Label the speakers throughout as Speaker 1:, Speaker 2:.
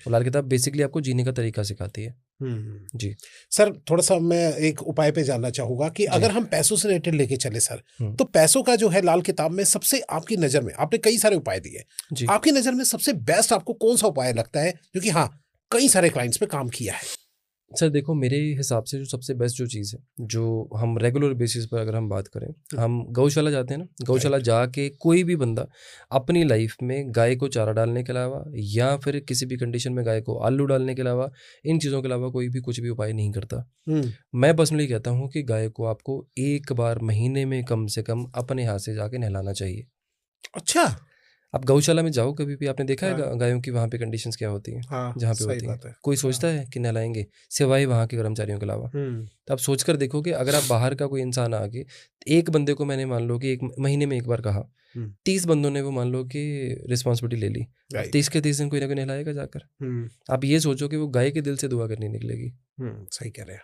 Speaker 1: और लाल किताब बेसिकली आपको जीने का तरीका सिखाती है। जी
Speaker 2: सर, थोड़ा सा मैं एक उपाय पे जानना चाहूंगा कि अगर हम पैसों से रिलेटेड लेके चले सर, तो पैसों का जो है लाल किताब में सबसे आपकी नजर में, आपने कई सारे उपाय दिए, आपकी नजर में सबसे बेस्ट आपको कौन सा उपाय लगता है जो कि हाँ कई सारे क्लाइंट्स पे काम किया है?
Speaker 1: सर देखो, मेरे हिसाब से जो सबसे बेस्ट जो चीज़ है, जो हम रेगुलर बेसिस पर अगर हम बात करें, हम गौशाला जाते हैं ना, गौशाला जाके कोई भी बंदा अपनी लाइफ में गाय को चारा डालने के अलावा या फिर किसी भी कंडीशन में गाय को आलू डालने के अलावा, इन चीज़ों के अलावा कोई भी कुछ भी उपाय नहीं करता। मैं पर्सनली कहता हूँ कि गाय को आपको एक बार महीने में कम से कम अपने हाथ से जाके नहलाना चाहिए।
Speaker 2: अच्छा,
Speaker 1: आप गौशाला में जाओ कभी भी, आपने देखा है गायों की वहाँ पे कंडीशंस क्या होती हैं? जहाँ पे होती है, कोई सोचता है कि नहलाएंगे सिवाय वहाँ के कर्मचारियों के अलावा? तो आप सोच कर देखो कि अगर आप बाहर का कोई इंसान आके, एक बंदे को मैंने मान लो कि एक महीने में एक बार कहा, 30 बंदों ने वो मान लो कि रिस्पॉन्सिबिलिटी ले ली, 30 के 30 दिन कोई ना कोई नहलाएगा जाकर। आप ये सोचो कि वो गाय के दिल से दुआ करने निकलेगी।
Speaker 2: सही कह रहे हैं।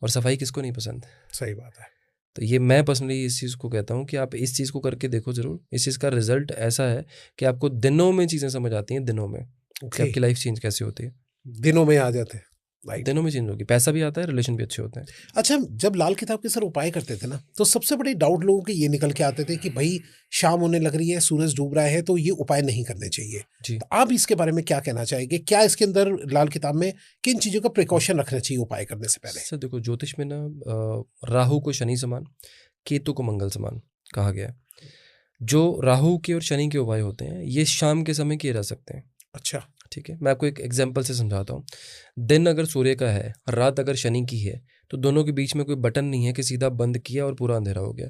Speaker 1: और सफाई किसको नहीं पसंद?
Speaker 2: सही बात है।
Speaker 1: तो ये मैं पर्सनली इस चीज़ को कहता हूँ कि आप इस चीज़ को करके देखो ज़रूर। इस चीज़ का रिजल्ट ऐसा है कि आपको दिनों में चीज़ें समझ आती हैं, दिनों में कि आपकी लाइफ चेंज कैसे होती है।
Speaker 2: दिनों में आ जाते हैं,
Speaker 1: दिनों में चेंज होगी, पैसा भी आता है, रिलेशन भी अच्छे होते हैं।
Speaker 2: अच्छा, जब लाल किताब के सर उपाय करते थे ना, तो सबसे बड़े डाउट लोगों के ये निकल के आते थे कि भाई शाम होने लग रही है, सूरज डूब रहा है, तो ये उपाय नहीं करने चाहिए। तो आप इसके बारे में क्या कहना चाहेंगे? क्या इसके अंदर लाल किताब में किन चीज़ों का प्रिकॉशन रखना चाहिए उपाय करने से पहले?
Speaker 1: सर देखो, ज्योतिष में ना राहु को शनि समान, केतु को मंगल समान कहा गया है। जो राहु के और शनि के उपाय होते हैं, ये शाम के समय किए जा सकते हैं।
Speaker 2: अच्छा,
Speaker 1: ठीक है, मैं आपको एक एग्जांपल से समझाता हूँ। दिन अगर सूर्य का है, रात अगर शनि की है, तो दोनों के बीच में कोई बटन नहीं है कि सीधा बंद किया और पूरा अंधेरा हो गया।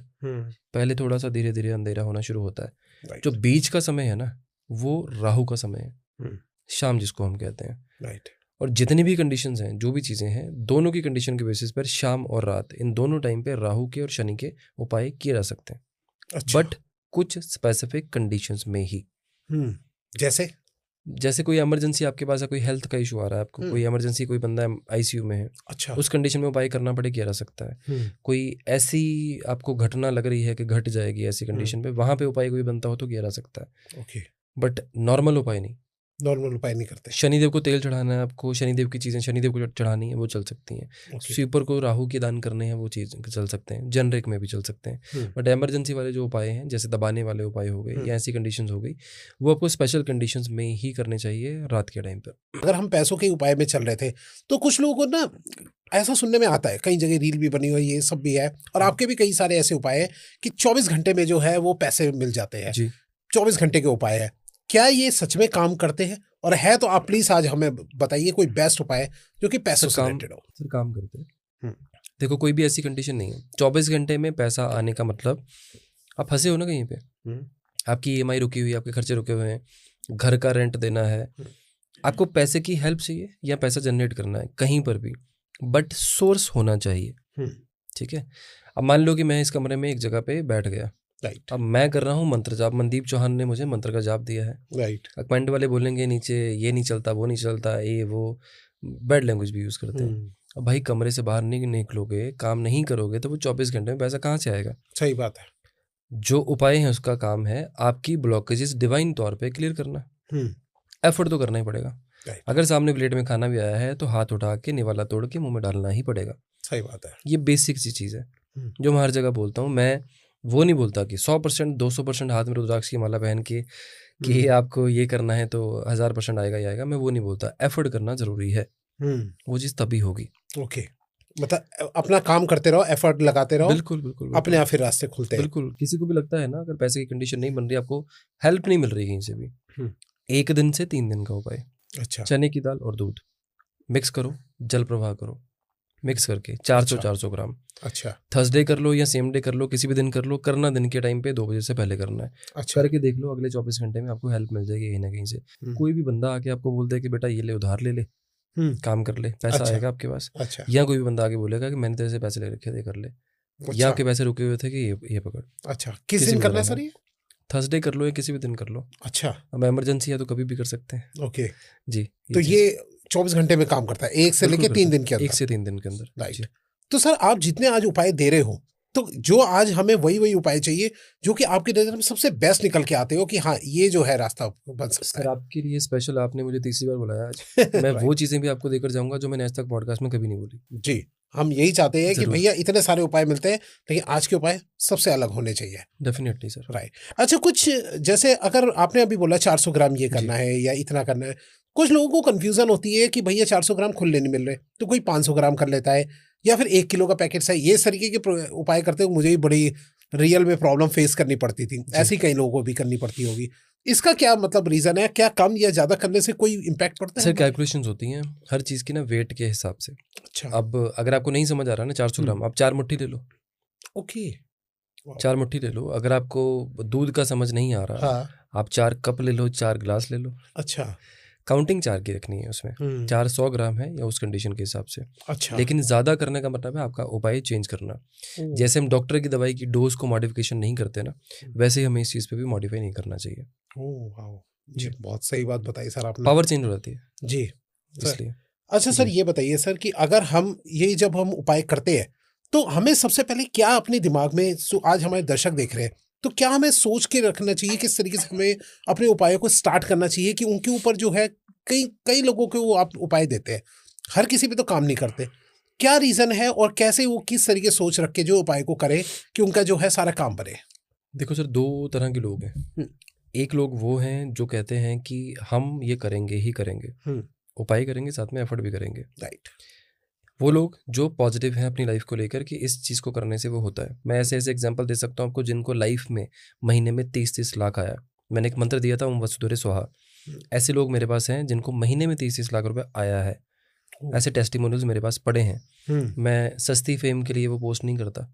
Speaker 1: पहले थोड़ा सा धीरे धीरे अंधेरा होना शुरू होता है। जो बीच का समय है ना, वो राहु का समय है, शाम जिसको हम कहते हैं। और जितनी भी कंडीशंस हैं, जो भी चीज़ें हैं, दोनों की कंडीशन के बेसिस पर शाम और रात, इन दोनों टाइम पे राहु के और शनि के उपाय किए जा सकते हैं।
Speaker 2: अच्छा।
Speaker 1: बट कुछ स्पेसिफिक कंडीशंस में ही।
Speaker 2: जैसे
Speaker 1: कोई इमरजेंसी आपके पास है, कोई हेल्थ का इशू आ रहा है आपको, कोई इमरजेंसी, कोई बंदा आईसीयू में है,
Speaker 2: अच्छा,
Speaker 1: उस कंडीशन में उपाय करना पड़े, किया जा सकता है। कोई ऐसी आपको घटना लग रही है कि घट जाएगी, ऐसी कंडीशन पे वहाँ पे उपाय कोई बनता हो तो किया जा सकता है।
Speaker 2: ओके।
Speaker 1: बट नॉर्मल उपाय नहीं,
Speaker 2: नॉर्मल उपाय नहीं करते।
Speaker 1: शनिदेव को तेल चढ़ाना है आपको, शनिदेव की चीज़ें शनिदेव को चढ़ानी है, वो चल सकती हैं। स्वीपर को राहु के दान करने हैं, वो चीज़ चल सकते हैं, जनरिक में भी चल सकते हैं। बट इमरजेंसी वाले जो उपाय हैं, जैसे दबाने वाले उपाय हो गए या ऐसी कंडीशंस हो गई, वो आपको स्पेशल कंडीशंस में ही करने चाहिए रात के टाइम पर।
Speaker 2: अगर हम पैसों के उपाय में चल रहे थे, तो कुछ लोगों को ना ऐसा सुनने में आता है, कई जगह रील भी बनी हुई है, ये सब भी है, और आपके भी कई सारे ऐसे उपाय हैं कि 24 घंटे में जो है वो पैसे मिल जाते हैं। 24 घंटे के उपाय है, क्या ये सच में काम करते हैं? और है तो आप प्लीज आज हमें बताइए कोई बेस्ट उपाय जो कि पैसों से रिलेटेड हो।
Speaker 1: सर काम करते हैं। देखो, कोई भी ऐसी कंडीशन नहीं है 24 घंटे में पैसा आने का मतलब, आप फंसे हो ना कहीं पे, आपकी ईएमआई रुकी हुई है, आपके खर्चे रुके हुए हैं, घर का रेंट देना है, आपको पैसे की हेल्प चाहिए या पैसा जनरेट करना है कहीं पर भी, बट सोर्स होना चाहिए। ठीक है, अब मान लो कि मैं इस कमरे में एक जगह पे बैठ गया, अब मैं कर रहा हूँ मंत्र जाप, मनदीप चौहान ने मुझे मंत्र का जाप दिया है। कमेंट वाले बोलेंगे नीचे ये नहीं चलता, वो नहीं चलता, ये वो बैड लैंग्वेज भी यूज़ करते हैं। अब भाई कमरे से बाहर नहीं निकलोगे, काम नहीं करोगे, तो वो 24 घंटे में पैसा कहाँ से आएगा?
Speaker 2: सही बात है।
Speaker 1: जो उपाय है उसका काम है आपकी ब्लॉकेजेस डिवाइन तौर पे क्लियर करना। एफर्ट तो करना ही पड़ेगा। अगर सामने प्लेट में खाना भी आया है तो हाथ उठा के निवाला तोड़ के मुंह में डालना ही पड़ेगा।
Speaker 2: सही बात है।
Speaker 1: ये बेसिक सी चीज़ है जो मैं हर जगह बोलता हूँ। मैं वो नहीं बोलता कि 100% 200% हाथ में रुद्राक्ष की माला पहन के कि आपको ये करना है तो 1000% आएगा ही आएगा। मैं वो नहीं बोलता, एफर्ट करना जरूरी है, वो चीज़ तभी होगी।
Speaker 2: ओके, मतलब अपना काम करते रहो, एफर्ट लगाते रहो,
Speaker 1: बिल्कुल बिल्कुल,
Speaker 2: अपने आप फिर रास्ते खुलते हैं।
Speaker 1: बिल्कुल। किसी को भी लगता है ना, अगर पैसे की कंडीशन नहीं बन रही, आपको हेल्प नहीं मिल रही कहीं से भी, 1 दिन से 3 दिन का उपाय।
Speaker 2: अच्छा।
Speaker 1: चने की दाल और दूध मिक्स करो, जल प्रवाह करो, मिक्स करके 400 ग्राम।
Speaker 2: अच्छा।
Speaker 1: थर्सडे कर लो या सेम डे कर लो, किसी भी दिन कर लो, करना दिन के टाइम पे 2 बजे से पहले करना है।
Speaker 2: अच्छा।
Speaker 1: करके देख लो, अगले 24 घंटे में आपको हेल्प मिल जाएगी कहीं ना कहीं से। कोई भी बंदा आके आपको बोलता है कि बेटा ये ले, उधार ले ले, काम कर ले, पैसा आएगा आपके पास।
Speaker 2: अच्छा।
Speaker 1: या कोई भी बंदा आके बोलेगा कि मैंने तेरे से पैसे ले रखे थे, कर ले। या आपके पैसे रुके हुए थे कि ये पकड़।
Speaker 2: अच्छा, किस दिन करना है सर ये?
Speaker 1: थर्सडे कर लो या किसी भी दिन कर लो।
Speaker 2: अच्छा।
Speaker 1: अब इमरजेंसी है तो कभी भी कर सकते हैं।
Speaker 2: ओके
Speaker 1: जी।
Speaker 2: तो ये 24 घंटे में काम करता है, 1 से लेकर 3 दिन के अंदर।
Speaker 1: 1 से 3 दिन के अंदर।
Speaker 2: राइट। तो सर आप जितने आज उपाय दे रहे हो, तो जो आज हमें वही उपाय चाहिए जो कि आपकी नज़र में सबसे बेस्ट निकल के आते हो कि हाँ ये जो है रास्ता बन सकता
Speaker 1: सर
Speaker 2: है।
Speaker 1: आपके लिए स्पेशल, आपने मुझे तीसरी बार बुलाया आज। मैं वो चीज़ें भी आपको देकर जाऊंगा जो मैंने आज तक पॉडकास्ट में कभी नहीं बोली।
Speaker 2: जी, हम यही चाहते हैं कि भैया इतने सारे उपाय मिलते हैं लेकिन आज के उपाय सबसे अलग होने चाहिए।
Speaker 1: Definitely sir.
Speaker 2: राइट। अच्छा, कुछ जैसे अगर आपने अभी बोला 400 ग्राम ये करना है या इतना करना है, कुछ लोगों को कंफ्यूजन होती है कि भैया 400 ग्राम खुले नहीं मिल रहे, तो कोई 500 ग्राम कर लेता है या फिर 1 किलो का पैकेट है। ये इस तरीके के उपाय करते हुए मुझे भी बड़ी रियल में प्रॉब्लम फेस करनी पड़ती थी, ऐसी कई लोगों को भी करनी पड़ती होगी। इसका क्या मतलब रीजन है? क्या कम या ज्यादा करने से कोई इम्पैक्ट पड़ता है?
Speaker 1: सर कैलकुलेशंस होती हैं हर चीज़ की ना, वेट के हिसाब से।
Speaker 2: अच्छा।
Speaker 1: अब अगर आपको नहीं समझ आ रहा ना 400 ग्राम, आप 4 मुट्ठी ले लो।
Speaker 2: ओके।
Speaker 1: 4 मुट्ठी ले लो। अगर आपको दूध का समझ नहीं आ रहा, आप 4 कप ले लो, 4 गिलास ले लो।
Speaker 2: अच्छा।
Speaker 1: काउंटिंग 4 की रखनी है उसमें। 400 ग्राम है या उस कंडीशन के हिसाब से।
Speaker 2: अच्छा।
Speaker 1: लेकिन ज़्यादा करने का मतलब है आपका उपाय चेंज करना। जैसे हम डॉक्टर की दवाई की डोज को मॉडिफिकेशन नहीं करते ना, वैसे ही हमें इस चीज़ पे भी मॉडिफाई नहीं करना चाहिए।
Speaker 2: जी, बहुत सही बात बताई सर आपने।
Speaker 1: पावर चेंज हो जाती है
Speaker 2: जी
Speaker 1: इसलिए।
Speaker 2: अच्छा सर, ये बताइए सर कि अगर हम ये जब हम उपाय करते हैं तो हमें सबसे पहले क्या अपने दिमाग में, आज हमारे दर्शक देख रहे हैं, तो क्या हमें सोच के रखना चाहिए, किस तरीके से हमें अपने उपायों को स्टार्ट करना चाहिए कि उनके ऊपर जो है कई कई लोगों को वो आप उपाय देते हैं, हर किसी पे तो काम नहीं करते, क्या रीजन है और कैसे वो किस तरीके सोच रख के जो उपाय को करे कि उनका जो है सारा काम बने?
Speaker 1: देखो सर, 2 तरह के लोग हैं। एक लोग वो हैं जो कहते हैं कि हम ये करेंगे ही करेंगे, उपाय करेंगे, साथ में एफर्ट भी करेंगे।
Speaker 2: राइट।
Speaker 1: वो लोग जो पॉजिटिव हैं अपनी लाइफ को लेकर कि इस चीज़ को करने से वो होता है। मैं ऐसे ऐसे एग्जांपल दे सकता हूँ आपको जिनको लाइफ में महीने में 30-30 लाख आया। मैंने एक मंत्र दिया था, ओम वसुधैव स्वाहा। ऐसे लोग मेरे पास हैं जिनको महीने में 30-30 लाख रुपए आया है। ऐसे टेस्टिमोनियल्स मेरे पास पड़े हैं। मैं सस्ती फेम के लिए वो पोस्ट नहीं करता।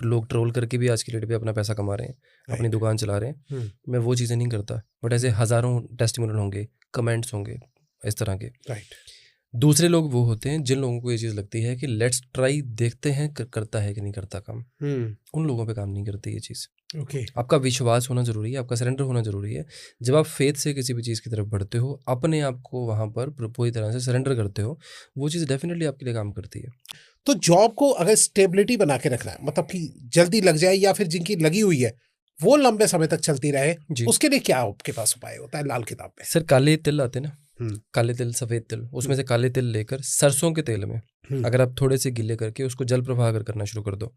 Speaker 1: लोग ट्रोल करके भी आज की डेट पे अपना पैसा कमा रहे हैं, अपनी दुकान चला रहे हैं। मैं वो चीज़ें नहीं करता, बट ऐसे हज़ारों टेस्टिमोनियल होंगे, कमेंट्स होंगे इस तरह के।
Speaker 2: राइट।
Speaker 1: दूसरे लोग वो होते हैं जिन लोगों को ये चीज़ लगती है कि लेट्स ट्राई, देखते हैं करता है कि नहीं करता काम। उन लोगों पे काम नहीं करती ये चीज़।
Speaker 2: ओके।
Speaker 1: आपका विश्वास होना ज़रूरी है, आपका सरेंडर होना ज़रूरी है। जब आप फेथ से किसी भी चीज़ की तरफ बढ़ते हो, अपने आप को वहाँ पर पूरी तरह से सरेंडर करते हो, वो चीज़ डेफिनेटली आपके लिए काम करती है।
Speaker 2: तो जॉब को अगर स्टेबिलिटी बना के रखना है, मतलब कि जल्दी लग जाए या फिर जिनकी लगी हुई है वो लंबे समय तक चलती रहे, उसके लिए क्या आपके पास उपाय होता है लाल किताब में?
Speaker 1: सर काले तिल आते ना, काले तिल, सफ़ेद तिल, उसमें से काले तिल लेकर सरसों के तेल में अगर आप थोड़े से गीले करके उसको जल प्रवाह अगर करना शुरू कर दो,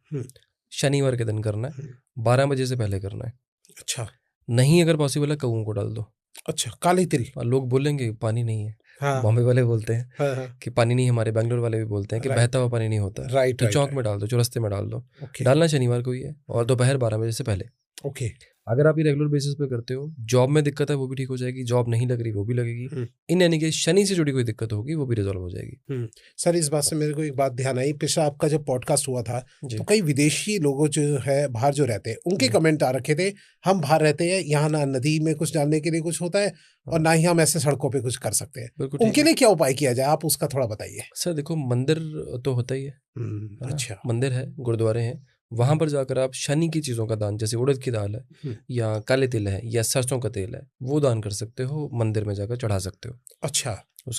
Speaker 1: शनिवार के दिन करना है, 12 बजे से पहले करना है।
Speaker 2: अच्छा।
Speaker 1: नहीं अगर पॉसिबल है कौओं को डाल दो।
Speaker 2: अच्छा, काले तिल।
Speaker 1: लोग बोलेंगे पानी नहीं है, बॉम्बे वाले बोलते हैं कि पानी नहीं, हमारे बेंगलोर वाले भी बोलते हैं कि बहता हुआ पानी नहीं होता।
Speaker 2: राइट।
Speaker 1: तो चौक में डाल दो, चौरस्ते में डाल दो। डालना शनिवार को ही है और दोपहर 12 बजे से पहले।
Speaker 2: ओके।
Speaker 1: अगर आप ये रेगुलर बेसिस पे करते हो, जॉब में दिक्कत है वो भी ठीक हो जाएगी, जॉब नहीं लग रही वो भी लगेगी, इन यानी कि शनि से जुड़ी कोई दिक्कत होगी वो भी रिजॉल्व हो जाएगी।
Speaker 2: सर इस बात से मेरे को एक बात ध्यान आई, पिछला आपका जब पॉडकास्ट हुआ था तो कई विदेशी लोगों जो है बाहर जो रहते हैं उनके कमेंट आ रखे थे, हम बाहर रहते हैं, यहाँ ना नदी में कुछ डालने के लिए कुछ होता है और ना ही हम ऐसे सड़कों पे कुछ कर सकते हैं। उनके लिए क्या उपाय किया जाए, आप उसका थोड़ा बताइए।
Speaker 1: सर देखो, मंदिर तो होता ही है।
Speaker 2: अच्छा।
Speaker 1: मंदिर है, गुरुद्वारे हैं, वहां पर जाकर आप शनि की चीज़ों का दान, जैसे उड़द की दाल है या काले तिल है या सरसों का तेल है, वो दान कर सकते हो, मंदिर में जाकर चढ़ा सकते हो।
Speaker 2: अच्छा,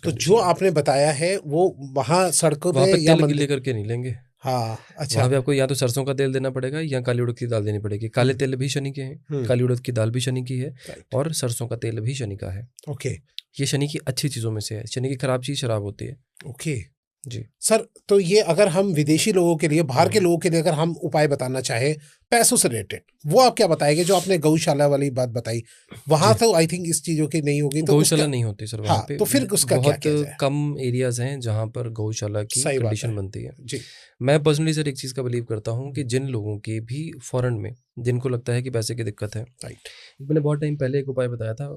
Speaker 2: तो जो आपने बताया है वो वहाँ सड़कों पे या
Speaker 1: तेल गीले करके नहीं लेंगे।
Speaker 2: हाँ। अच्छा।
Speaker 1: वहाँ पे आपको या तो सरसों का तेल देना पड़ेगा या काली उड़द की दाल देनी पड़ेगी। काले तेल भी शनि के हैं, काली उड़द की दाल भी शनि की है और सरसों का तेल भी शनि का है।
Speaker 2: ओके।
Speaker 1: ये शनि की अच्छी चीज़ों में से है। शनि की खराब चीज़ शराब होती है।
Speaker 2: ओके
Speaker 1: जी
Speaker 2: सर, तो ये अगर हम विदेशी लोगों के लिए, बाहर के लोगों के लिए अगर हम उपाय बताना चाहे पैसों से रिलेटेड, वो आप क्या बताएंगे? जो आपने गौशाला वाली बात बताई, वहां तो आई थिंक इस चीजों की नहीं होगी, तो
Speaker 1: गौशाला नहीं होती सर वहाँ पे।
Speaker 2: तो फिर उसका क्या किया जाए?
Speaker 1: बहुत कम एरियाज हैं जहाँ पर गौशाला की कंडीशन बनती है।
Speaker 2: जी।
Speaker 1: मैं पर्सनली सर एक चीज़ का बिलीव करता हूँ कि जिन लोगों की भी फॉरेन में, जिनको लगता है कि पैसे की दिक्कत है, मैंने बहुत टाइम पहले एक उपाय बताया था,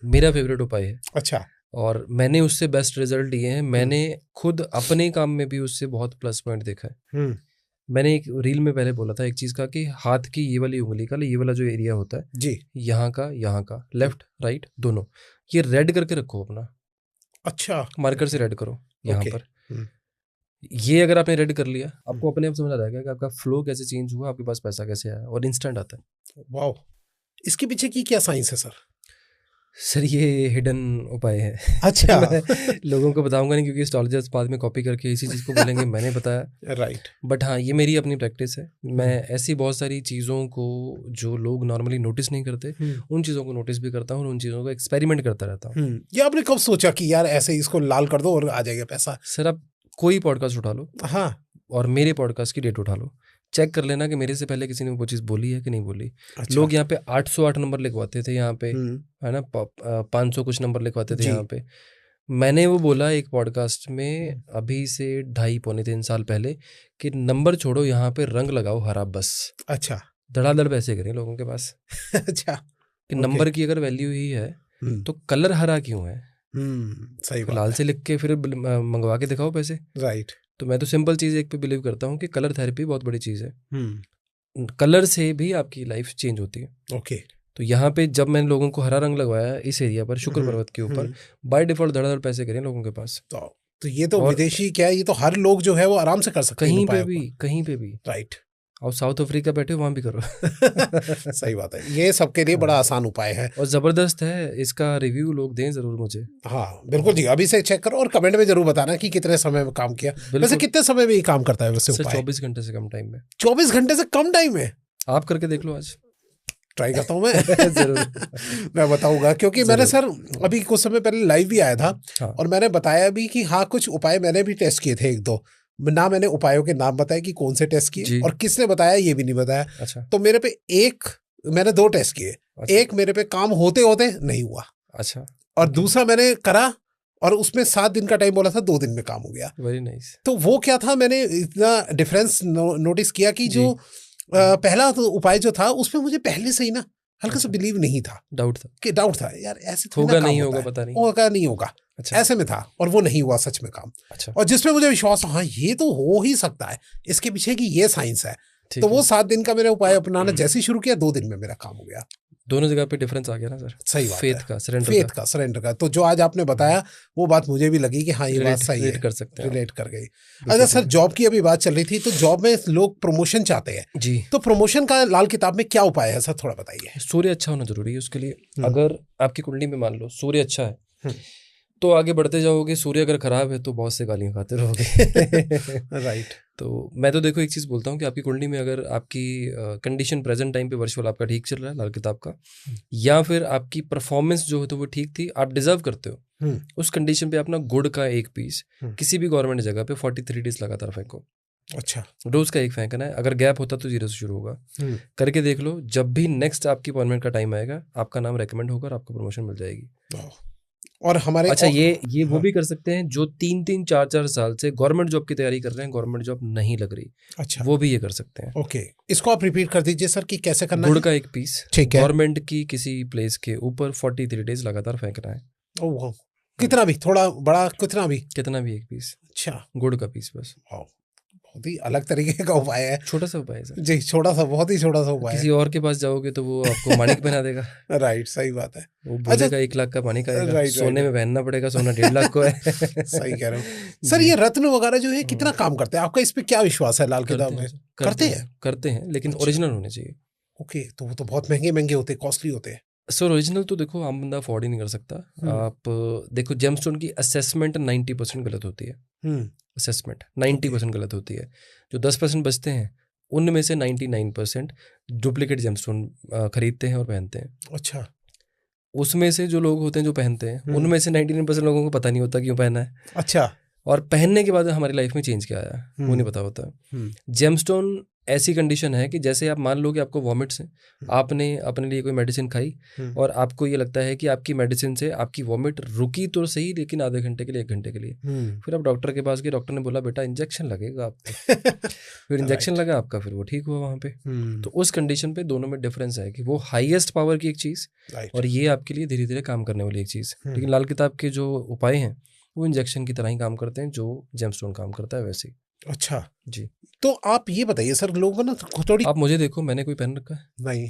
Speaker 1: मेरा फेवरेट उपाय है।
Speaker 2: अच्छा।
Speaker 1: और मैंने उससे बेस्ट रिजल्ट लिए हैं। मैंने खुद अपने काम में भी उससे बहुत प्लस पॉइंट देखा है। मैंने एक रील में पहले बोला था एक चीज़ का कि हाथ की ये वाली उंगली का, ये वाला जो एरिया होता है
Speaker 2: जी,
Speaker 1: यहाँ का लेफ्ट राइट दोनों, ये रेड करके रखो अपना।
Speaker 2: अच्छा।
Speaker 1: मार्कर से रेड करो यहाँ पर। ये अगर आपने रेड कर लिया, आपको अपने आप समझ आ जाएगा कि आपका फ्लो कैसे चेंज हुआ, आपके पास पैसा कैसे आया, और इंस्टेंट आता है।
Speaker 2: वाह, इसके पीछे की क्या साइंस है सर?
Speaker 1: सर ये हिडन उपाय है।
Speaker 2: अच्छा।
Speaker 1: मैं लोगों को बताऊंगा नहीं क्योंकि एस्ट्रोलॉजर्स बाद में कॉपी करके इसी चीज़ को बोलेंगे मैंने बताया।
Speaker 2: राइट।
Speaker 1: बट हाँ, ये मेरी अपनी प्रैक्टिस है। मैं ऐसी बहुत सारी चीज़ों को जो लोग नॉर्मली नोटिस नहीं करते, उन चीज़ों को नोटिस भी करता हूँ और उन चीज़ों को एक्सपेरिमेंट करता रहता हूँ।
Speaker 2: ये आपने कब सोचा कि यार ऐसे इसको लाल कर दो और आ जाएगा पैसा?
Speaker 1: सर आप कोई पॉडकास्ट उठा लो,
Speaker 2: हाँ,
Speaker 1: और मेरे पॉडकास्ट की डेट उठा लो, चेक कर लेना कि मेरे से पहले किसी ने वो चीज़ बोली है कि नहीं बोली।
Speaker 2: अच्छा।
Speaker 1: लोग यहाँ पे 808 नंबर लिखवाते थे, यहाँ पे है ना 500 कुछ नंबर लिखवाते थे यहाँ पे। मैंने वो बोला एक पॉडकास्ट में अभी से 2.5-3 साल पहले कि नंबर छोड़ो, यहाँ पे रंग लगाओ हरा बस।
Speaker 2: अच्छा।
Speaker 1: धड़ाधड़ पैसे करें लोगों के पास।
Speaker 2: अच्छा।
Speaker 1: कि नंबर की अगर वैल्यू ही है तो कलर हरा क्यों है?
Speaker 2: सही बात
Speaker 1: लाल
Speaker 2: है।
Speaker 1: से लिख के फिर मंगवा के दिखाओ पैसे।
Speaker 2: राइट।
Speaker 1: तो मैं तो सिंपल चीज़ एक पे बिलीव करता हूँ कि कलर थेरेपी बहुत बड़ी चीज़ है। कलर से भी आपकी लाइफ चेंज होती है।
Speaker 2: ओके।
Speaker 1: तो यहाँ पे जब मैंने लोगों को हरा रंग लगवाया इस एरिया पर, शुक्र पर्वत के ऊपर, बाय डिफॉल्ट धड़ाधड़ पैसे करें लोगों के पास।
Speaker 2: तो ये तो विदेशी क्या है, ये तो हर लोग जो है वो आराम से कर सकते हैं
Speaker 1: कहीं पे भी।
Speaker 2: राइट।
Speaker 1: और साउथ अफ्रीका बैठे वहां भी करो।
Speaker 2: सही बात है, ये सबके लिए बड़ा आसान उपाय है
Speaker 1: और जबरदस्त है। इसका रिव्यू लोग दें जरूर मुझे।
Speaker 2: हाँ बिल्कुल जी, अभी से चेक करो और कमेंट में जरूर बताना कि कितने समय में काम किया। वैसे कितने समय में ये काम करता है वैसे उपाय?
Speaker 1: 24 घंटे से कम टाइम में।
Speaker 2: 24 घंटे से कम टाइम में?
Speaker 1: आप करके देख लो, आज
Speaker 2: ट्राई करता हूँ मैं। जरूर मैं बताऊंगा, क्योंकि मैंने सर अभी कुछ समय पहले लाइव भी आया था और मैंने बताया भी कि हाँ कुछ उपाय मैंने भी टेस्ट किए थे, 1-2 ना मैंने उपायों के नाम बताए कि कौन से टेस्ट किए और किसने बताया ये भी नहीं बताया।
Speaker 1: अच्छा।
Speaker 2: तो मेरे पे मैंने 2 टेस्ट किए। अच्छा। एक मेरे पे काम होते होते नहीं हुआ।
Speaker 1: अच्छा।
Speaker 2: और दूसरा मैंने करा और उसमें 7 दिन का टाइम बोला था, 2 दिन में काम हो गया।
Speaker 1: Very nice.
Speaker 2: तो वो क्या था, मैंने इतना डिफरेंस नोटिस किया कि जो पहला तो उपाय जो था उसमें मुझे पहले से ही ना हल्का सा बिलीव नहीं था, डाउट था यार ऐसे
Speaker 1: होगा नहीं होगा, पता नहीं
Speaker 2: होगा। अच्छा। ऐसे में था और वो नहीं हुआ सच में काम।
Speaker 1: अच्छा।
Speaker 2: और जिसमें मुझे विश्वास हाँ ये तो हो ही सकता है, इसके पीछे की ये साइंस है। तो वो 7 दिन का मैंने उपाय अपनाना जैसे ही शुरू किया, 2 दिन में मेरा काम हो गया।
Speaker 1: दोनों जगह पे डिफरेंस आ गया ना सर।
Speaker 2: सही बात
Speaker 1: फेथ
Speaker 2: है।
Speaker 1: का,
Speaker 2: सरेंडर का। तो जो आज आपने बताया वो बात मुझे भी लगी कि हाँ ये बात सही है,
Speaker 1: कर सकते हैं,
Speaker 2: रिलेट कर गई। अच्छा सर, जॉब की अभी बात चल रही थी, तो जॉब में लोग प्रमोशन चाहते हैं
Speaker 1: जी,
Speaker 2: तो प्रमोशन का लाल किताब में क्या उपाय है सर, थोड़ा बताइए।
Speaker 1: सूर्य अच्छा होना जरूरी है उसके लिए। अगर आपकी कुंडली में मान लो सूर्य अच्छा है तो आगे बढ़ते जाओगे। सूर्य अगर खराब है तो बहुत से गालियां खाते रहोगे।
Speaker 2: राइट।
Speaker 1: तो मैं तो देखो एक चीज़ बोलता हूँ कि आपकी कुंडली में अगर आपकी कंडीशन प्रेजेंट टाइम पे वर्चुअल आपका ठीक चल रहा है लाल किताब का, या फिर आपकी परफॉर्मेंस जो है तो वो ठीक थी, आप डिजर्व करते हो, उस कंडीशन पे अपना गुड़ का एक पीस किसी भी गवर्नमेंट जगह पे 43 डेज लगातार फेंको।
Speaker 2: अच्छा।
Speaker 1: रोज का एक फेंकना है। अगर गैप होता तो 0 से शुरू होगा। करके देख लो, जब भी नेक्स्ट आपकी अपॉइंटमेंट का टाइम आएगा आपका नाम रेकमेंड होगा और आपको प्रमोशन मिल जाएगी।
Speaker 2: और हमारे
Speaker 1: अच्छा ये वो भी कर सकते हैं जो 3-3, 4-4 साल से गवर्नमेंट जॉब की तैयारी कर रहे हैं, गवर्नमेंट जॉब नहीं लग रही। अच्छा। वो भी ये कर सकते हैं।
Speaker 2: ओके, इसको आप रिपीट कर दीजिए सर कि कैसे करना है।
Speaker 1: गुड़ का एक पीस गवर्नमेंट की किसी प्लेस के ऊपर 43 डेज लगातार फेंकना है।
Speaker 2: ओह, कितना भी, थोड़ा बड़ा, कितना भी
Speaker 1: एक पीस।
Speaker 2: अच्छा,
Speaker 1: गुड़ का पीस बस।
Speaker 2: बहुत ही अलग तरीके का उपाय है।
Speaker 1: छोटा सा उपाय है सर
Speaker 2: जी, छोटा सा, बहुत ही छोटा सा उपाय है।
Speaker 1: किसी और के पास जाओगे तो वो आपको माणिक पहना देगा।
Speaker 2: राइट, सही बात है।
Speaker 1: वो बोलेगा 1 लाख का माणिक आएगा, सोने में पहनना पड़ेगा, सोना 1.5 लाख को है।
Speaker 2: सही कह रहे हो सर। ये रत्न वगैरह जो है कितना काम करते हैं, आपका इस पे क्या विश्वास है लाल किताब में? करते हैं लेकिन ओरिजिनल होने चाहिए। ओके, तो वो तो बहुत महंगे होते हैं, कॉस्टली होते हैं
Speaker 1: सर। ओरिजिनल तो देखो आम बंदा अफोर्ड ही नहीं कर सकता। आप देखो जेमस्टोन की असेसमेंट 90% गलत होती है। असेसमेंट 90% गलत होती है। जो 10% बचते हैं उनमें से 99% डुप्लीकेट जेमस्टोन खरीदते हैं और पहनते हैं।
Speaker 2: अच्छा।
Speaker 1: उसमें से जो लोग होते हैं जो पहनते हैं उनमें से 99% लोगों को पता नहीं होता क्यों पहना है।
Speaker 2: अच्छा।
Speaker 1: और पहनने के बाद हमारी लाइफ में चेंज क्या आया वो नहीं पता होता। जेमस्टोन ऐसी कंडीशन है कि जैसे आप मान लो कि आपको वॉमिट्स हैं, आपने अपने लिए कोई मेडिसिन खाई और आपको ये लगता है कि आपकी मेडिसिन से आपकी वॉमिट रुकी तो सही लेकिन आधे घंटे के लिए, 1 घंटे के लिए। फिर आप डॉक्टर के पास गए, डॉक्टर ने बोला बेटा इंजेक्शन लगेगा आपको। फिर इंजेक्शन लगा आपका, फिर वो ठीक हुआ वहाँ पे। तो उस कंडीशन पे दोनों में डिफरेंस है कि वो हाईएस्ट पावर की एक चीज़ और ये आपके लिए धीरे धीरे काम करने वाली एक चीज़। लेकिन लाल किताब के जो उपाय हैं वो इंजेक्शन की तरह ही काम करते हैं जो जेमस्टोन काम करता है वैसे ही। अच्छा जी। तो आप ये बताइए सर, लोगों ना थोड़ी, आप मुझे देखो, मैंने कोई पहन रखा है? नहीं।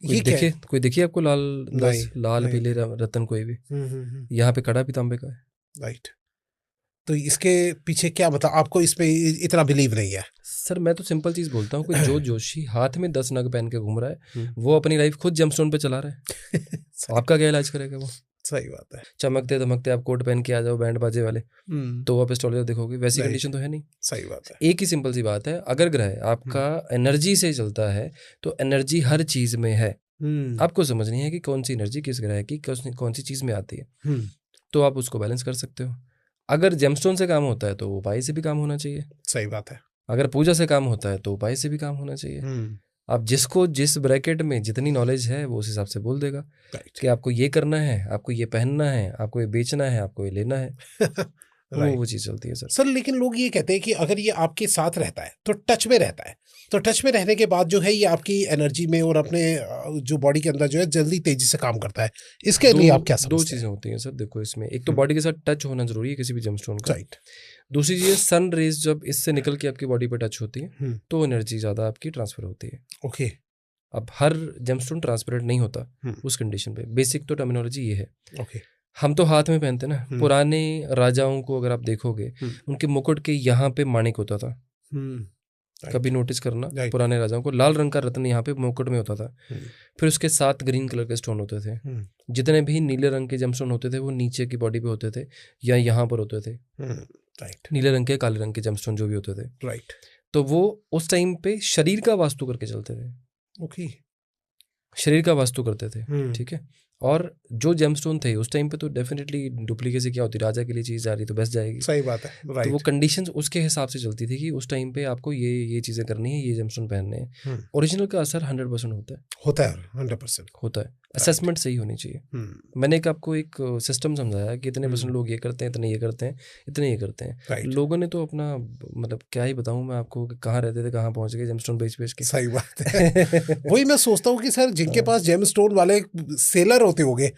Speaker 1: कोई देखिए आपको लाल पीले रतन कोई भी? यहाँ पे कड़ा भी तांबे का है। राइट।
Speaker 2: तो इसके पीछे क्या मतलब आपको इस पे इतना बिलीव नहीं है?
Speaker 1: सर मैं तो सिंपल चीज बोलता हूँ कि जो जोशी हाथ में 10 नग पहन के घूम रहा है वो अपनी लाइफ खुद जेमस्टोन पे चला रहा है। आपका क्या इलाज करेगा वो?
Speaker 2: सही बात है।
Speaker 1: चमकते धमकते आप कोट पहन के आ जाओ बैंड बाजे वाले तो आप एस्ट्रोलॉजर देखोगे, वैसी
Speaker 2: नहीं।
Speaker 1: कंडीशन तो है नहीं।
Speaker 2: सही बात है।
Speaker 1: एक ही सिंपल सी बात है, अगर ग्रह आपका एनर्जी से चलता है तो एनर्जी हर चीज में है। आपको समझनी है कि कौन सी एनर्जी किस ग्रह की कौन सी चीज में आती है, तो आप उसको बैलेंस कर सकते हो। अगर जेमस्टोन से काम होता है तो उपाय से भी काम होना चाहिए।
Speaker 2: सही बात है।
Speaker 1: अगर पूजा से काम होता है तो उपाय से भी काम होना चाहिए। अब जिसको जिस ब्रैकेट में जितनी नॉलेज है वो उस हिसाब से बोल देगा कि आपको ये करना है, आपको ये पहनना है, आपको ये बेचना है, आपको ये लेना है। वो चीज चलती है सर।
Speaker 2: लेकिन लोग ये कहते हैं कि अगर ये आपके साथ रहता है तो टच में रहता है, तो टच में रहने के बाद जो है ये आपकी एनर्जी में और अपने जो बॉडी के अंदर जो है जल्दी तेजी से काम करता है। इसके लिए आप क्या समझते हैं?
Speaker 1: दो चीजें होती हैं सर, देखो इसमें एक तो बॉडी के साथ टच होना जरूरी है किसी भी जेमस्टोन का।
Speaker 2: राइट।
Speaker 1: दूसरी चीज सन रेज जब इससे निकल के आपकी बॉडी पे टच होती है तो एनर्जी ज्यादा आपकी ट्रांसफर होती है।
Speaker 2: ओके।
Speaker 1: अब हर जेमस्टोन ट्रांसपेरेंट नहीं होता उस कंडीशन पे, बेसिक तो टर्मिनोलॉजी ये है।
Speaker 2: ओके।
Speaker 1: हम तो हाथ में पहनते ना, पुराने राजाओं को अगर आप देखोगे उनके मुकुट के यहाँ पे माणिक होता था। कभी नोटिस करना, पुराने राजाओं को लाल रंग का रत्न यहाँ पे मुकुट में होता था। फिर उसके 7 ग्रीन कलर के स्टोन होते थे। जितने भी नीले रंग के जेमस्टोन होते थे वो नीचे की बॉडी पे होते थे या यहाँ पर होते थे।
Speaker 2: राइट।
Speaker 1: नीले रंग के काले रंग के जेमस्टोन जो भी होते थे,
Speaker 2: राइट,
Speaker 1: तो वो उस टाइम पे शरीर का वास्तु करके चलते थे।
Speaker 2: ओके।
Speaker 1: शरीर का वास्तु करते थे, ठीक है। और जो जेमस्टोन थे उस टाइम पे तो डेफिनेटली डुप्लीकेसी क्या होती, राजा के लिए चीज जा रही तो बेस्ट जाएगी।
Speaker 2: सही बात है।
Speaker 1: तो वो कंडीशंस उसके हिसाब से चलती थी कि उस टाइम पे आपको ये चीजें करनी है, ये जेमस्टोन पहनने हैं। ओरिजिनल का असर 100% होता है
Speaker 2: 100%
Speaker 1: होता है। असेसमेंट सही होनी चाहिए। मैंने आपको एक सिस्टम समझाया कि इतने परसेंट लोग ये करते हैं, इतने ये करते हैं, इतने ये करते हैं। लोगों ने तो अपना मतलब क्या ही बताऊं मैं आपको कि कहाँ रहते थे कहाँ पहुंच गए जेमस्टोन बेच के।
Speaker 2: सही बात है। वही मैं सोचता हूँ कि सर जिनके पास जेमस्टोन वाले सेलर होते होंगे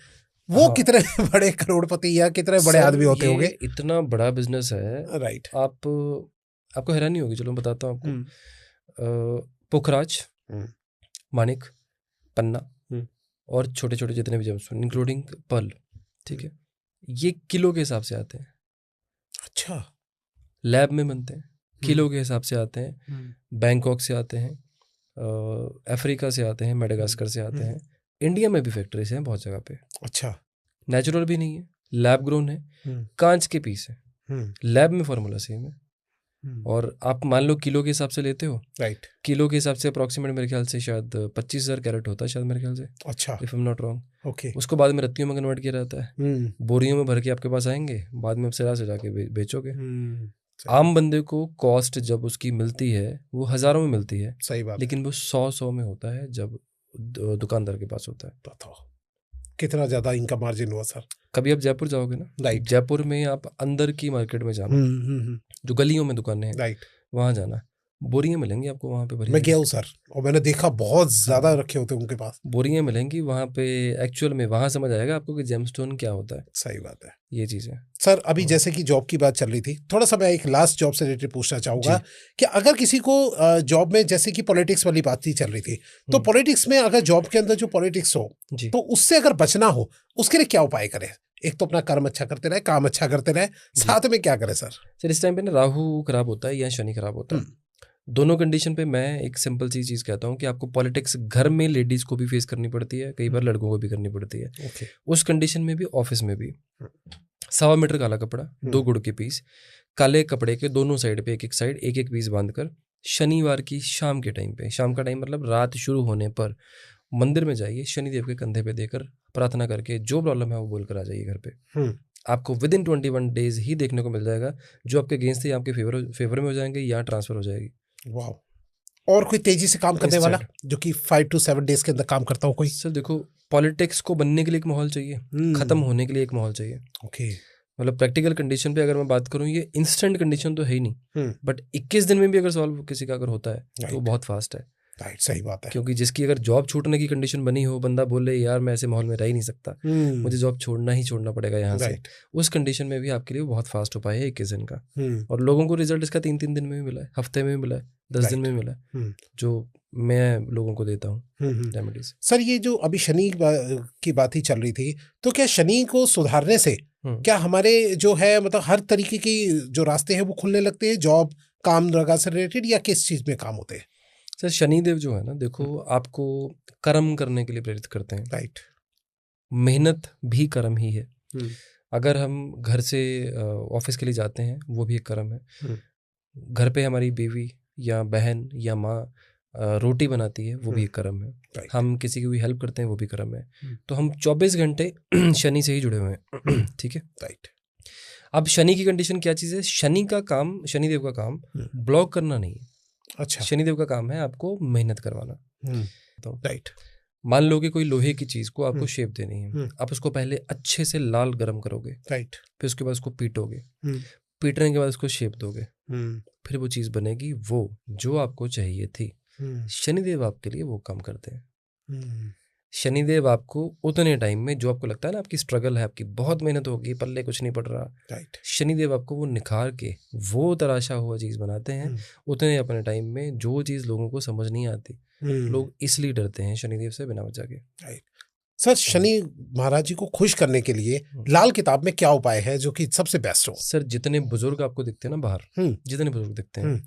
Speaker 2: वो कितने बड़े करोड़पति या कितने बड़े आदमी होते होंगे।
Speaker 1: इतना बड़ा बिजनेस है।
Speaker 2: राइट।
Speaker 1: आपको हैरानी होगी, चलो मैं बताता हूँ आपको। पुखराज, माणिक, पन्ना और छोटे छोटे जितने भी जेमस्टोन इंक्लूडिंग पर्ल, ठीक है, ये किलो के हिसाब से आते हैं।
Speaker 2: अच्छा।
Speaker 1: लैब में बनते हैं, किलो के हिसाब से आते हैं। बैंकॉक से आते हैं, अफ्रीका से आते हैं, मेडागास्कर से आते हैं। इंडिया में भी फैक्ट्रीज हैं बहुत जगह पे।
Speaker 2: अच्छा।
Speaker 1: नेचुरल भी नहीं है, लैब ग्रोन है, कांच के पीस है, लैब में फॉर्मूला सेम है। और आप मान लो किलो के हिसाब से लेते हो।
Speaker 2: राइट।
Speaker 1: किलो के हिसाब से अप्रोक्सीमेट मेरे ख्याल से शायद 25,000 कैरेट होता है शायद मेरे ख्याल से।
Speaker 2: अच्छा।
Speaker 1: If I am not wrong.
Speaker 2: Okay.
Speaker 1: उसको बाद में रत्तियों में कन्वर्ट किया जाता है, बोरियों में भर के आपके पास आएंगे, बाद में आप सिरा से जाके बेचोगे। आम बंदे को कॉस्ट जब उसकी मिलती है वो हजारों में मिलती है।
Speaker 2: सही बात।
Speaker 1: लेकिन वो 100 में होता है जब दुकानदार के पास होता है।
Speaker 2: बताओ कितना ज्यादा इनका मार्जिन हुआ सर।
Speaker 1: कभी आप जयपुर जाओगे ना,
Speaker 2: राइट,
Speaker 1: जयपुर में आप अंदर की मार्केट में जाना, जो गलियों में दुकानें हैं,
Speaker 2: राइट,
Speaker 1: वहाँ जाना, बोरियां मिलेंगी आपको वहाँ पे भरी।
Speaker 2: मैं गया हूँ सर और मैंने देखा बहुत ज्यादा रखे होते हैं उनके पास,
Speaker 1: बोरियां मिलेंगी वहाँ पे। एक्चुअल में वहाँ समझ आएगा आपको कि जेमस्टोन क्या होता है।
Speaker 2: सही बात है।
Speaker 1: ये चीज़ है
Speaker 2: सर। अभी जैसे कि जॉब की बात चल रही थी, थोड़ा सा मैं एक लास्ट जॉब से रिलेटेड पूछना चाहूंगा कि अगर किसी को जॉब में, जैसे कि पॉलिटिक्स वाली बात ही चल रही थी, तो पॉलिटिक्स में अगर जॉब के अंदर जो पॉलिटिक्स हो तो उससे अगर बचना हो उसके लिए क्या उपाय करें? एक तो अपना कर्म अच्छा करते रहे, काम अच्छा करते रहे, साथ में क्या करें सर?
Speaker 1: सर इस टाइम पे ना राहु खराब होता है या शनि खराब होता है। दोनों कंडीशन पे मैं एक सिंपल सी चीज़ कहता हूँ कि आपको पॉलिटिक्स घर में लेडीज़ को भी फेस करनी पड़ती है, कई बार लड़कों को भी करनी पड़ती है। उस कंडीशन में भी ऑफिस में भी 1.25 मीटर काला कपड़ा, 2 गुड़ के पीस, काले कपड़े के दोनों साइड पे एक साइड एक पीस बांधकर शनिवार की शाम के टाइम पे, शाम का टाइम मतलब रात शुरू होने पर मंदिर में जाइए, शनिदेव के कंधे पे देकर प्रार्थना करके जो प्रॉब्लम है वो बोलकर आ जाइए घर पे। आपको विद इन 21 डेज ही देखने को मिल जाएगा जो आपके अगेंस्ट थे आपके फेवर में हो जाएंगे या ट्रांसफर हो जाएगी।
Speaker 2: वाह। और कोई तेजी से काम करने वाला जो कि 5 to 7 डेज के अंदर काम करता हो कोई?
Speaker 1: सर देखो, पॉलिटिक्स को बनने के लिए एक माहौल चाहिए, खत्म होने के लिए एक माहौल चाहिए।
Speaker 2: ओके।
Speaker 1: मतलब प्रैक्टिकल कंडीशन पे अगर मैं बात करूं, ये इंस्टेंट कंडीशन तो है ही नहीं, बट 21 दिन में भी अगर सॉल्व किसी का अगर होता है तो बहुत फास्ट है।
Speaker 2: राइट, सही बात है।
Speaker 1: क्योंकि जिसकी अगर जॉब छूटने की कंडीशन बनी हो, बंदा बोले यार मैं ऐसे माहौल में रह ही नहीं सकता, मुझे जॉब छोड़ना पड़ेगा यहाँ से, उस कंडीशन में भी आपके लिए बहुत फास्ट उपाय है 21 दिन का। और लोगों को रिजल्ट इसका 3-3 दिन में भी मिला है, हफ्ते में भी मिला है, 10 दिन में मिला है, जो मैं लोगों को देता हूँ रेमेडीज।
Speaker 2: सर ये जो अभी शनि की बात ही चल रही थी, तो क्या शनि को सुधारने से क्या हमारे जो है मतलब हर तरीके की जो रास्ते हैं वो खुलने लगते हैं, जॉब काम दरगाह से रिलेटेड, या किस चीज में काम होते हैं?
Speaker 1: सर शनिदेव जो है ना, देखो आपको कर्म करने के लिए प्रेरित करते हैं।
Speaker 2: राइट।
Speaker 1: मेहनत भी कर्म ही है। अगर हम घर से ऑफिस के लिए जाते हैं वो भी एक कर्म है। घर पे हमारी बीवी या बहन या माँ रोटी बनाती है वो भी एक कर्म है। हम किसी की भी हेल्प करते हैं वो भी कर्म है। तो हम 24 घंटे शनि से ही जुड़े हुए हैं। ठीक है,
Speaker 2: राइट।
Speaker 1: अब शनि की कंडीशन क्या चीज़ है? शनि का काम, शनिदेव का काम ब्लॉक करना नहीं है।
Speaker 2: अच्छा।
Speaker 1: शनिदेव का काम है आपको मेहनत करवाना।
Speaker 2: तो राइट,
Speaker 1: मान लो कि कोई लोहे की चीज को आपको शेप देनी है, आप उसको पहले अच्छे से लाल गरम करोगे,
Speaker 2: राइट,
Speaker 1: फिर उसके बाद उसको पीटोगे, पीटने के बाद उसको शेप दोगे, फिर वो चीज बनेगी वो जो आपको चाहिए थी। शनिदेव आपके लिए वो काम करते हैं। शनिदेव आपको उतने टाइम में जो आपको लगता है ना आपकी स्ट्रगल है, आपकी बहुत मेहनत होगी, पल्ले कुछ नहीं पड़ रहा,
Speaker 2: राइट,
Speaker 1: शनिदेव आपको वो निखार के वो तराशा हुआ चीज बनाते हैं उतने अपने टाइम में, जो चीज लोगों को समझ नहीं आती। लोग इसलिए डरते हैं शनिदेव से बिना वजह के।
Speaker 2: राइट। सर शनि महाराज जी को खुश करने के लिए लाल किताब में क्या उपाय है जो कि सबसे बेस्ट हो?
Speaker 1: सर जितने बुजुर्ग आपको दिखते हैं ना बाहर, जितने बुजुर्ग दिखते हैं,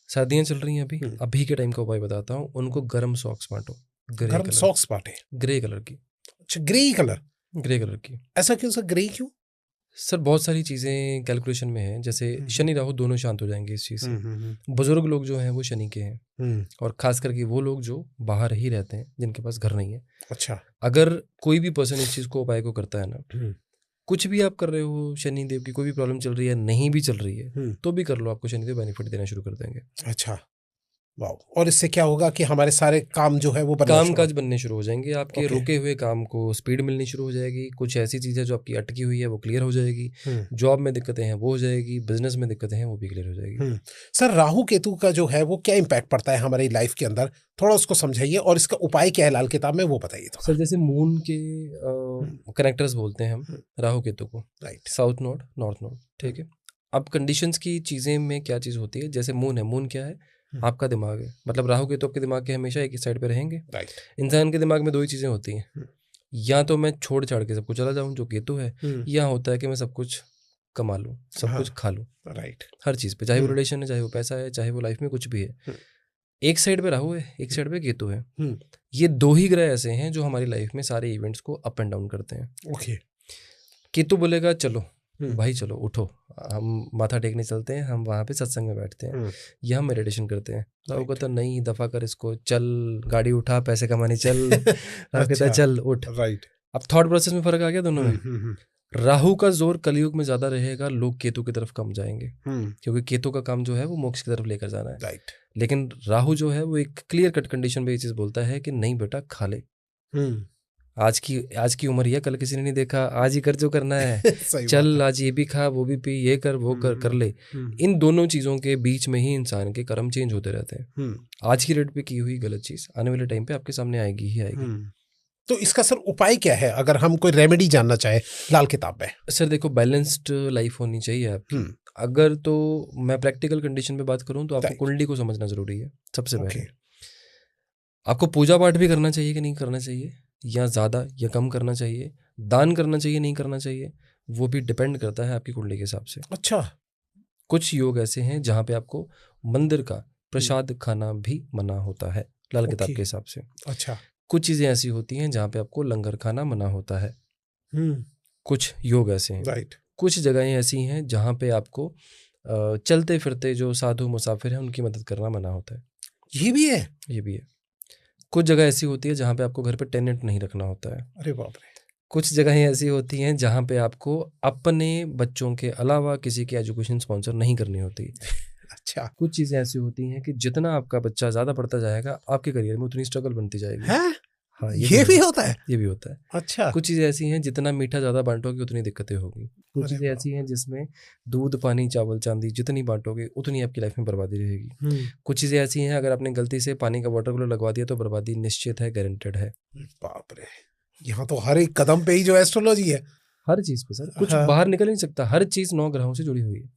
Speaker 1: सर्दियां चल रही हैं अभी के टाइम का उपाय बताता हूँ, उनको गर्म सॉक्स बांटो।
Speaker 2: गर्म सॉक्स बांटे?
Speaker 1: ग्रे कलर की।
Speaker 2: अच्छा, ग्रे कलर की। ऐसा क्यों सर, ग्रे क्यों?
Speaker 1: सर बहुत सारी चीजें कैलकुलेशन में है, जैसे शनि राहु दोनों शांत हो जाएंगे इस चीज से। बुजुर्ग लोग जो हैं वो शनि के हैं, और खास करके वो लोग जो बाहर ही रहते हैं, जिनके पास घर नहीं है।
Speaker 2: अच्छा।
Speaker 1: अगर कोई भी पर्सन इस चीज को उपाय को करता है ना, कुछ भी आप कर रहे हो, शनि देव की कोई भी प्रॉब्लम चल रही है, नहीं भी चल रही है, तो भी कर लो, आपको शनिदेव बेनिफिट देना शुरू कर देंगे।
Speaker 2: अच्छा, वाह। और इससे क्या होगा कि हमारे सारे काम जो है वो
Speaker 1: काम काज बनने शुरू हो जाएंगे, आपके रुके हुए काम को स्पीड मिलनी शुरू हो जाएगी, कुछ ऐसी चीजें जो आपकी अटकी हुई है वो क्लियर हो जाएगी, जॉब में दिक्कतें हैं वो हो जाएगी, बिजनेस में दिक्कतें हैं वो भी क्लियर हो जाएगी।
Speaker 2: सर राहु केतु का जो है वो क्या इम्पैक्ट पड़ता है हमारी लाइफ के अंदर, थोड़ा उसको समझाइए, और इसका उपाय क्या है लाल किताब में वो बताइए। तो
Speaker 1: सर जैसे मून के कनेक्टर्स बोलते हैं हम राहु केतु को,
Speaker 2: right,
Speaker 1: south node, north node. ठीक है, अब कंडीशंस की चीजें में क्या चीज होती है, जैसे मून है, मून क्या है? आपका दिमाग है, मतलब राहु केतु आपके दिमाग के हमेशा एक ही साइड पे रहेंगे।
Speaker 2: राइट।
Speaker 1: इंसान के दिमाग में दो ही चीजें होती हैं, या तो मैं छोड़ छाड़ के सब कुछ चला जाऊं जो केतु है, या होता है कि मैं सब कुछ कमा लूं, सब कुछ खा लूं।
Speaker 2: राइट।
Speaker 1: हर चीज पे, चाहे वो रिलेशन है, चाहे वो पैसा है, चाहे वो लाइफ में कुछ भी है। एक साइड पे राहु है, एक साइड पे केतु है। ये दो ही ग्रह ऐसे हैं जो हमारी लाइफ में सारे इवेंट्स को अप एंड डाउन करते हैं।
Speaker 2: ओके।
Speaker 1: केतु बोलेगा चलो भाई चलो उठो, हम माथा टेकने चलते हैं, हम वहाँ पे सत्संग में बैठते हैं या हम मेडिटेशन करते हैं। राहु कहता नहीं, दफा कर इसको, चल गाड़ी उठा, पैसे कमाने चल। राहु कहता है चल उठ।
Speaker 2: राइट।
Speaker 1: अब थॉट प्रोसेस में फर्क आ गया दोनों में। राहु का जोर कलयुग में ज्यादा रहेगा, लोग केतु की तरफ कम जाएंगे, क्योंकि केतु का काम जो है वो मोक्ष की तरफ लेकर जाना है।
Speaker 2: राइट।
Speaker 1: लेकिन राहु जो है वो एक क्लियर कट कंडीशन पे ये चीज बोलता है कि नहीं बेटा खा ले, आज की उम्र है, कल किसी ने नहीं देखा, आज ही कर जो करना है। चल आज ये भी खा, वो भी पी, ये कर वो कर ले। इन दोनों चीजों के बीच में ही इंसान के कर्म चेंज होते रहते हैं। आज की रेट पे की हुई गलत चीज आने वाले टाइम पे आपके सामने आएगी ही आएगी।
Speaker 2: तो इसका सर उपाय क्या है अगर हम कोई रेमेडी जानना चाहे लाल किताब में?
Speaker 1: सर देखो, बैलेंस्ड लाइफ होनी चाहिए आपकी। अगर तो मैं प्रैक्टिकल कंडीशन पे बात करूं तो आपको कुंडली को समझना जरूरी है सबसे पहले। आपको पूजा पाठ भी करना चाहिए कि नहीं करना चाहिए, या ज़्यादा या कम करना चाहिए, दान करना चाहिए नहीं करना चाहिए, वो भी डिपेंड करता है आपकी कुंडली के हिसाब से।
Speaker 2: अच्छा।
Speaker 1: कुछ योग ऐसे हैं जहाँ पे आपको मंदिर का प्रसाद खाना भी मना होता है लाल किताब के हिसाब से।
Speaker 2: अच्छा।
Speaker 1: कुछ चीज़ें ऐसी होती हैं जहाँ पे आपको लंगर खाना मना होता है। कुछ योग ऐसे हैं।
Speaker 2: राइट।
Speaker 1: कुछ जगहें ऐसी हैं जहाँ पे आपको चलते फिरते जो साधु मुसाफिर हैं उनकी मदद करना मना होता है।
Speaker 2: ये भी है?
Speaker 1: ये भी है। कुछ जगह ऐसी होती है जहाँ पे आपको घर पे टेनेंट नहीं रखना होता है।
Speaker 2: अरे बाप रे।
Speaker 1: कुछ जगहें ऐसी होती हैं जहाँ पे आपको अपने बच्चों के अलावा किसी की एजुकेशन स्पॉन्सर नहीं करनी होती।
Speaker 2: अच्छा।
Speaker 1: कुछ चीज़ें ऐसी होती हैं कि जितना आपका बच्चा ज़्यादा पढ़ता जाएगा आपके करियर में उतनी स्ट्रगल बनती जाएगी।
Speaker 2: है?
Speaker 1: हाँ,
Speaker 2: ये भी होता है।
Speaker 1: ये भी होता है।
Speaker 2: अच्छा।
Speaker 1: कुछ चीज़ें ऐसी हैं जितना मीठा ज़्यादा बांटोगे उतनी दिक्कतें होगी। कुछ चीज़ें ऐसी हैं जिसमें दूध पानी चावल चांदी जितनी बांटोगे उतनी आपकी लाइफ में बर्बादी रहेगी। कुछ चीज़ें ऐसी हैं अगर आपने गलती से पानी का वाटर कूलर लगवा दिया तो बर्बादी निश्चित है, गारंटेड है।
Speaker 2: बाप रे, यहाँ तो हर एक कदम पे ही जो एस्ट्रोलॉजी है,
Speaker 1: हर चीज़ पे सर, कुछ बाहर निकल नहीं सकता। हर चीज़ 9 ग्रहों से जुड़ी हुई है।